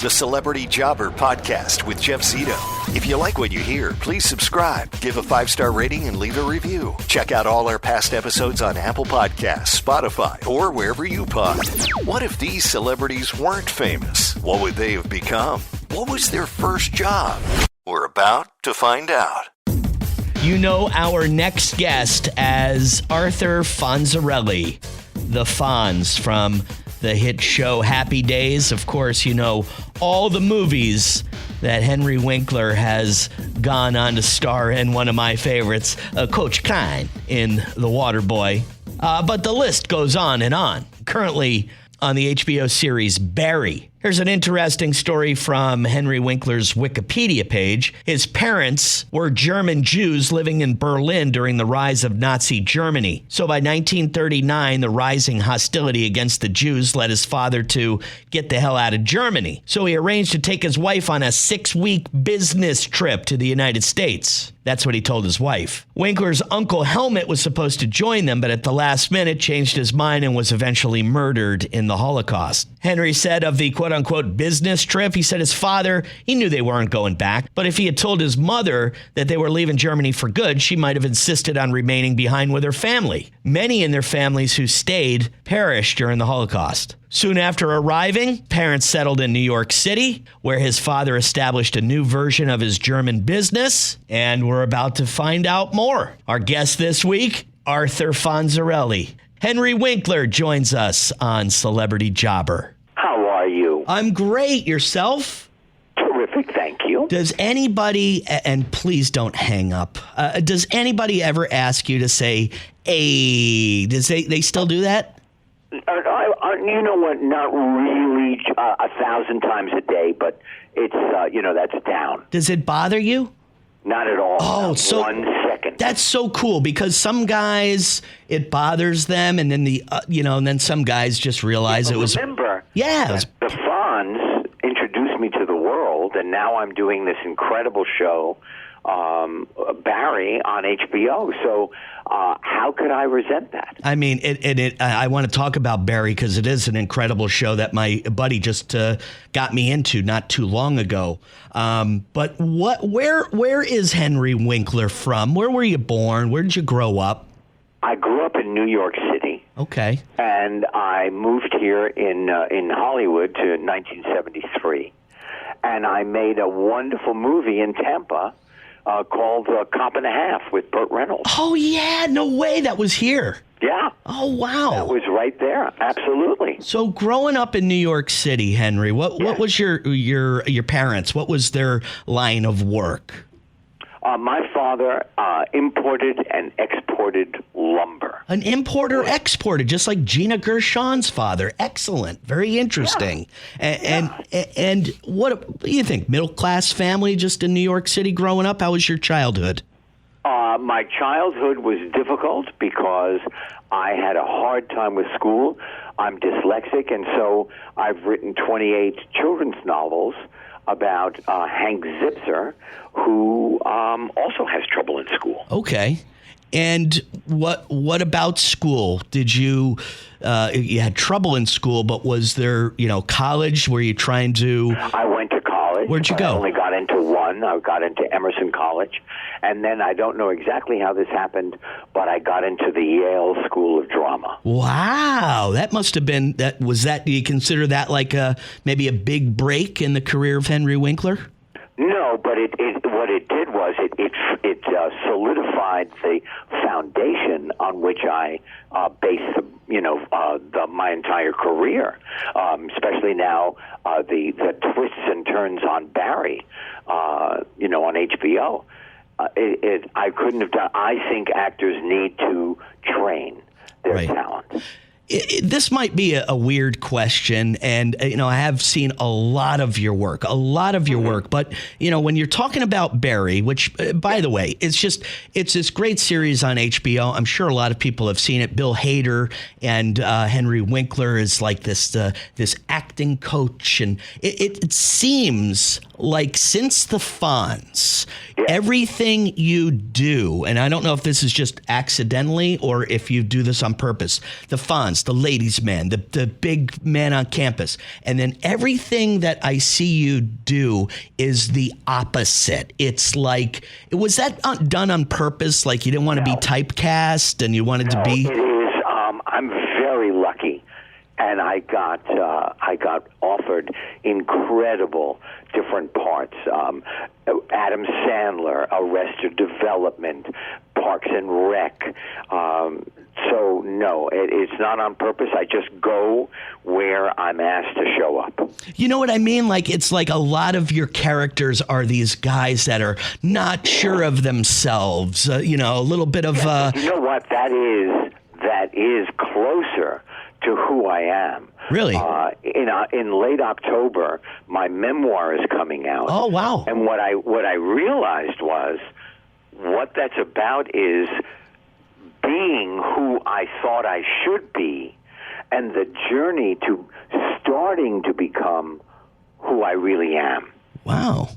the Celebrity Jobber Podcast with Jeff Zito. If you like what you hear, please subscribe, give a 5-star rating, and leave a review. Check out all our past episodes on Apple Podcasts, Spotify, or wherever you pod. What if these celebrities weren't famous? What would they have become? What was their first job? We're about to find out. You know our next guest as Arthur Fonzarelli, the Fonz from the hit show Happy Days. Of course, you know all the movies that Henry Winkler has gone on to star in. One of my favorites, Coach Klein in The Waterboy. But the list goes on and on. Currently on the HBO series Barry. Here's an interesting story from Henry Winkler's Wikipedia page. His parents were German Jews living in Berlin during the rise of Nazi Germany. So by 1939, the rising hostility against the Jews led his father to get the hell out of Germany. So he arranged to take his wife on a 6-week business trip to the United States. That's what he told his wife. Winkler's uncle Helmut was supposed to join them, but at the last minute changed his mind and was eventually murdered in the Holocaust. Henry said of the quote-unquote business trip, he said his father, he knew they weren't going back, but if he had told his mother that they were leaving Germany for good, she might have insisted on remaining behind with her family. Many in their families who stayed perished during the Holocaust. Soon after arriving, parents settled in New York City, where his father established a new version of his German business, and we're about to find out more. Our guest this week, Arthur Fonzarelli. Henry Winkler joins us on Celebrity Jobber. How are you? I'm great. Yourself? Terrific, thank you. Does anybody, and please don't hang up, does anybody ever ask you to say, hey, does they still do that? You know what? Not really 1,000 times a day, but it's, that's down. Does it bother you? Not at all. Oh, not so 1 second. That's so cool because some guys, it bothers them, and then and then some guys just realize it was. Remember, yeah, the Fonz introduced me to the world, and now I'm doing this incredible show, Barry on HBO. So how could I resent that? I mean, I want to talk about Barry because it is an incredible show that my buddy just got me into not too long ago. But where is Henry Winkler from? Where were you born? Where did you grow up? I grew up in New York City. Okay. And I moved here in Hollywood to 1973. And I made a wonderful movie in Tampa called Cop and a Half with Burt Reynolds. Oh, yeah. No way. That was here. Yeah. Oh, wow. That was right there. Absolutely. So growing up in New York City, Henry, what was your parents? What was their line of work? My father imported and exported lumber. An importer-exporter, just like Gina Gershon's father. Excellent. Very interesting. Yeah. And what do you think? Middle-class family just in New York City growing up? How was your childhood? My childhood was difficult because I had a hard time with school. I'm dyslexic, and so I've written 28 children's novels about Hank Zipzer, who also has trouble in school. Okay. And what about school? Did you had trouble in school, but was there, college? Were you trying to? I went to college. Where'd you go? I only got into one. I got into Emerson College. And then I don't know exactly how this happened, but I got into the Yale School of Drama. Wow. That must have been, do you consider that like maybe a big break in the career of Henry Winkler? No, but what it did was it solidified the foundation on which I based my entire career, especially now the twists and turns on Barry, on HBO. I couldn't have done. I think actors need to train their talent. This might be a weird question, and I have seen a lot of your work, but when you're talking about Barry, which by the way, it's this great series on HBO. I'm sure a lot of people have seen it. Bill Hader and Henry Winkler is like this acting coach, and it seems like since the Fonz, everything you do, and I don't know if this is just accidentally or if you do this on purpose, the Fonz, Fonz, the ladies' man, the big man on campus. And then everything that I see you do is the opposite. It's like, was that done on purpose? Like you didn't want to be typecast and you wanted to be? It is. I'm very lucky. And I got offered incredible different parts. Adam Sandler, Arrested Development, Parks and Rec. So no, it's not on purpose. I just go where I'm asked to show up. You know what I mean? Like it's like a lot of your characters are these guys that are not sure of themselves. A little bit of. You know what? That is closer to who I am. Really? In late October, my memoir is coming out. Oh, wow. And what I realized was what that's about is being who I thought I should be and the journey to starting to become who I really am. Wow.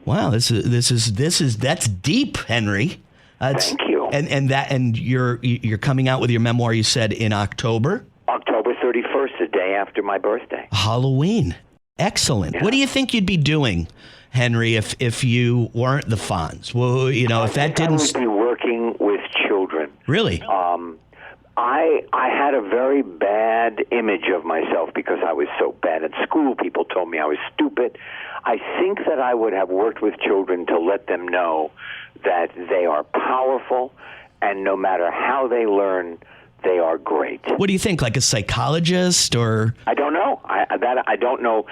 That's deep, Henry. Thank you. And you're coming out with your memoir, you said, in October? October 31st, the day after my birthday. Halloween. Excellent. Yeah. What do you think you'd be doing, Henry, if you weren't the Fonz? Well, if that didn't... I would be working with children. Really? I had a very bad image of myself because I was so bad at school. People told me I was stupid. I think that I would have worked with children to let them know that they are powerful, and no matter how they learn, they are great. What do you think, like a psychologist or? I don't know. I don't know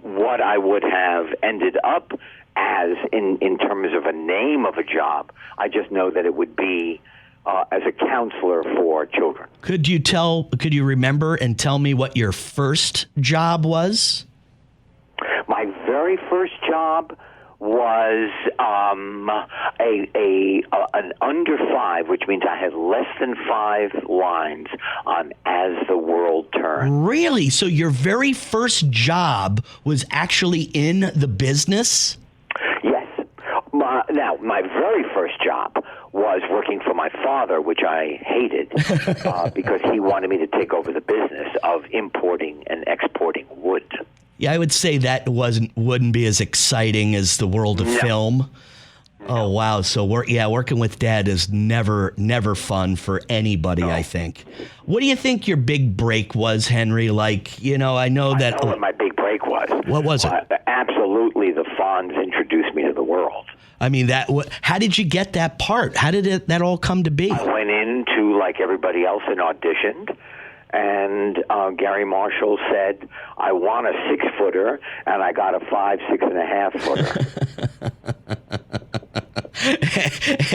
what I would have ended up as in terms of a name of a job. I just know that it would be as a counselor for children. Could you remember and tell me what your first job was? My very first job was an under 5, which means I had less than 5 lines on As the World Turned. Really? So your very first job was actually in the business? Yes. Now, my very first job was working for my father, which I hated because he wanted me to take over the business of importing and exporting wood. Yeah, I would say that wouldn't be as exciting as the world of film. No. Oh, wow. So working with Dad is never fun for anybody, I think. What do you think your big break was, Henry? Like, I know that... I know what my big break was. What was it? Absolutely, the Fonz introduced me to the world. I mean, how did you get that part? How did that all come to be? I went into, like everybody else, and auditioned. And Gary Marshall said, I want a 6-footer, and I got a 6.5-footer.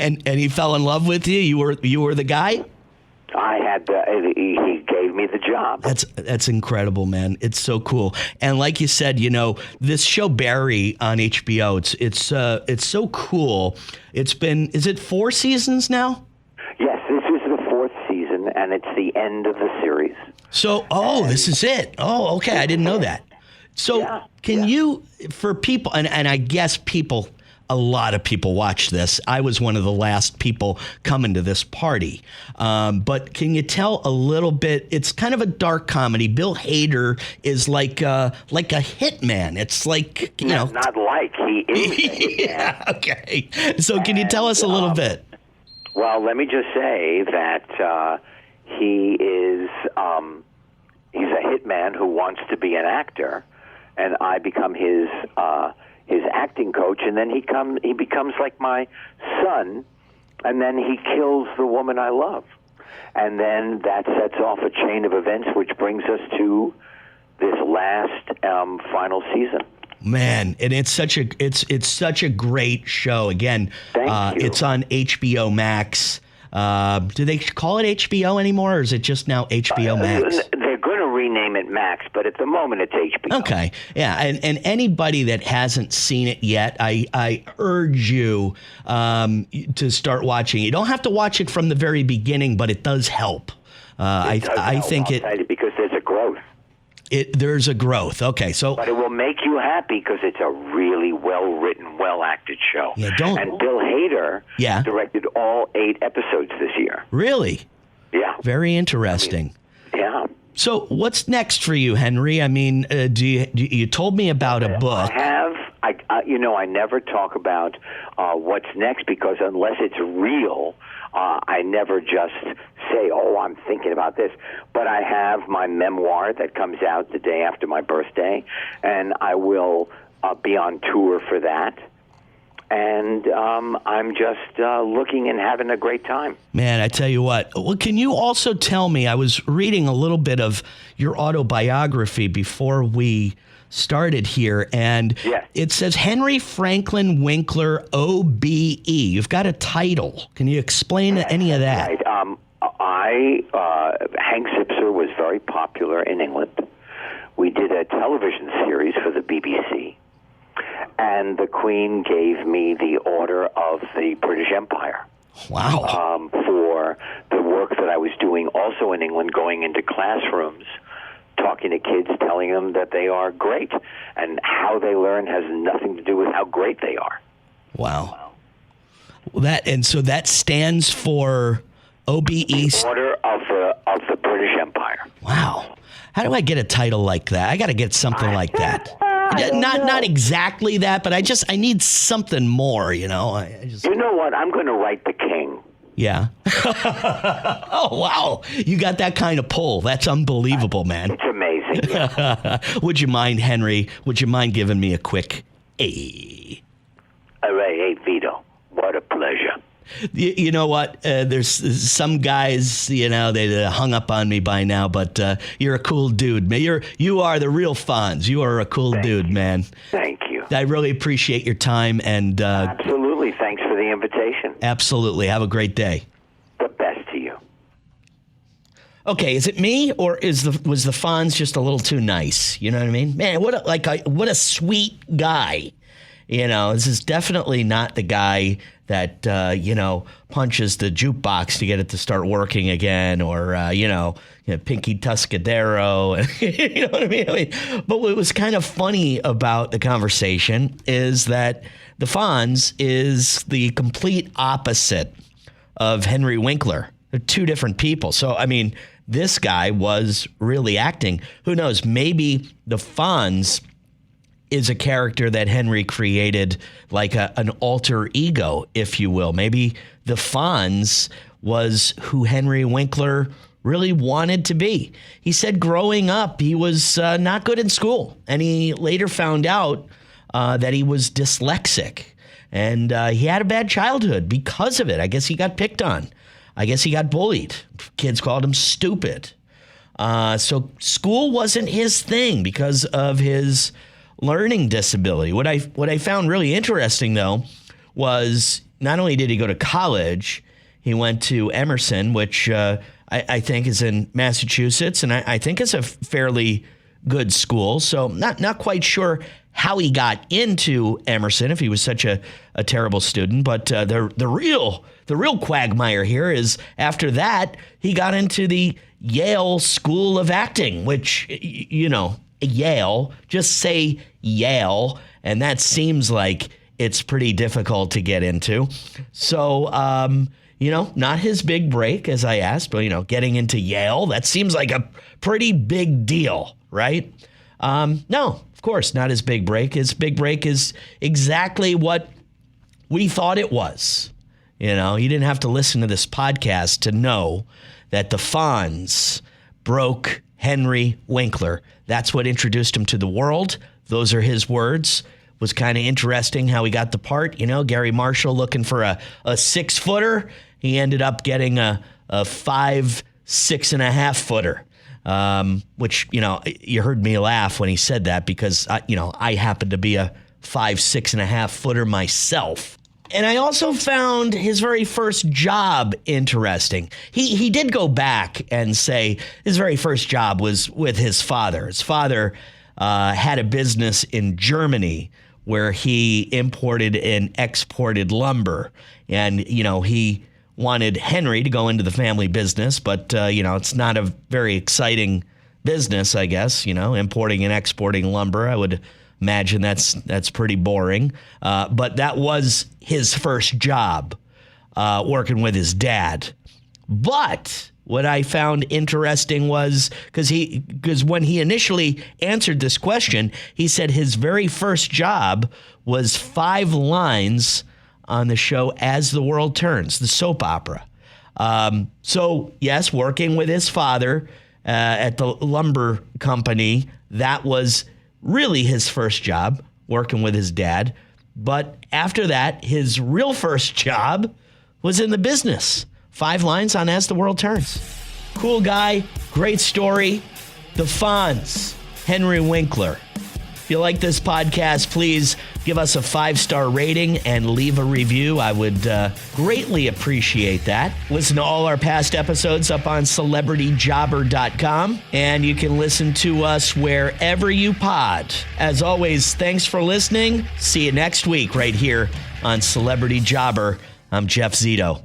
and he fell in love with you? You were the guy? He gave me the job. That's incredible, man. It's so cool. And like you said, this show Barry on HBO, it's so cool. It's been, is it 4 seasons now? Yes, this is the 4th season, and it's the end of the series. So, this is it. Oh, okay. I didn't know that. So can you, for people, and I guess a lot of people watch this. I was one of the last people coming to this party. But can you tell a little bit? It's kind of a dark comedy. Bill Hader is like a hitman. It's like, Not like, he is a hitman. Yeah, okay. So can you tell us a little bit? Well, let me just say that he is he's a hitman who wants to be an actor, and I become his acting coach, and then he becomes like my son, and then he kills the woman I love, and then that sets off a chain of events which brings us to this last final season. Man, and it's such a great show. Again, Thank you. It's on HBO Max. Do they call it HBO anymore, or is it just now HBO Max? They're going to rename it Max, but at the moment it's HBO. Okay, yeah, and anybody that hasn't seen it yet, I urge you to start watching. You don't have to watch it from the very beginning, but it does help. I think because there's a growth. There's a growth. Okay, so but it will make you happy because it's a really well-written, well-acted show. Yeah, and Bill Hader directed all 8 episodes this year. Really? Yeah. Very interesting. So what's next for you, Henry? I mean, you told me about a book. I never talk about what's next because unless it's real, I never just say, oh, I'm thinking about this. But I have my memoir that comes out the day after my birthday, and I will be on tour for that. And I'm just looking and having a great time. Man, I tell you what. Well, can you also tell me, I was reading a little bit of your autobiography before we started here, and yes. It says Henry Franklin Winkler, OBE. You've got a title. Can you explain any of that? Right. Hank Zipser was very popular in England. We did a television series for the BBC. And the Queen gave me the Order of the British Empire. Wow. For the work that I was doing also in England, going into classrooms, talking to kids, telling them that they are great. And how they learn has nothing to do with how great they are. Wow. Well, so that stands for OBE. The Order of the British Empire. Wow. How do I get a title like that? I got to get something like that. Not exactly that, but I need something more, You know what? I'm going to write the King. Yeah. Oh, wow. You got that kind of pull. That's unbelievable, man. It's amazing. Yeah. Would you mind, Henry? Would you mind giving me a quick A? All right. Hey, Vito. What a pleasure. You know what? There's some guys, they hung up on me by now, but you're a cool dude, man. You are the real Fonz. You are a cool dude, man. Thank you. I really appreciate your time. And absolutely. Thanks for the invitation. Absolutely. Have a great day. The best to you. Okay, is it me or was the Fonz just a little too nice? You know what I mean? Man, what a sweet guy. This is definitely not the guy that, punches the jukebox to get it to start working again or, Pinky Tuscadero. You know what I mean? But what was kind of funny about the conversation is that the Fonz is the complete opposite of Henry Winkler. They're two different people. So, I mean, this guy was really acting. Who knows? Maybe the Fonz is a character that Henry created, like an alter ego, if you will. Maybe the Fonz was who Henry Winkler really wanted to be. He said growing up, he was not good in school. And he later found out that he was dyslexic. And he had a bad childhood because of it. I guess he got picked on. I guess he got bullied. Kids called him stupid. So school wasn't his thing because of his learning disability. What I found really interesting, though, was not only did he go to college, he went to Emerson, which I think is in Massachusetts, and I think it's a fairly good school. So not quite sure how he got into Emerson if he was such a terrible student. But the real quagmire here is after that he got into the Yale School of Acting, which Yale, just say Yale, and that seems like it's pretty difficult to get into. So, not his big break, as I asked, but, getting into Yale, that seems like a pretty big deal, right? No, of course, not his big break. His big break is exactly what we thought it was. You didn't have to listen to this podcast to know that the Fonz broke Henry Winkler. That's what introduced him to the world. Those are his words. Was kind of interesting how he got the part. Gary Marshall looking for a 6-footer. He ended up getting a 6.5 footer. Which, you heard me laugh when he said that because, I happen to be a 6.5 footer myself. And I also found his very first job interesting. He did go back and say his very first job was with his father. His father had a business in Germany where he imported and exported lumber. And, he wanted Henry to go into the family business, but, it's not a very exciting business, I guess, importing and exporting lumber. I would imagine that's pretty boring. But that was his first job, working with his dad. But what I found interesting was because when he initially answered this question, he said his very first job was 5 lines on the show As the World Turns, the soap opera. So, yes, working with his father at the lumber company, that was really his first job, working with his dad. But after that, his real first job was in the business. 5 lines on As the World Turns. Cool guy, great story. The Fonz, Henry Winkler. If you like this podcast, please give us a 5-star rating and leave a review. I would greatly appreciate that. Listen to all our past episodes up on CelebrityJobber.com, and you can listen to us wherever you pod. As always, thanks for listening. See you next week right here on Celebrity Jobber. I'm Jeff Zito.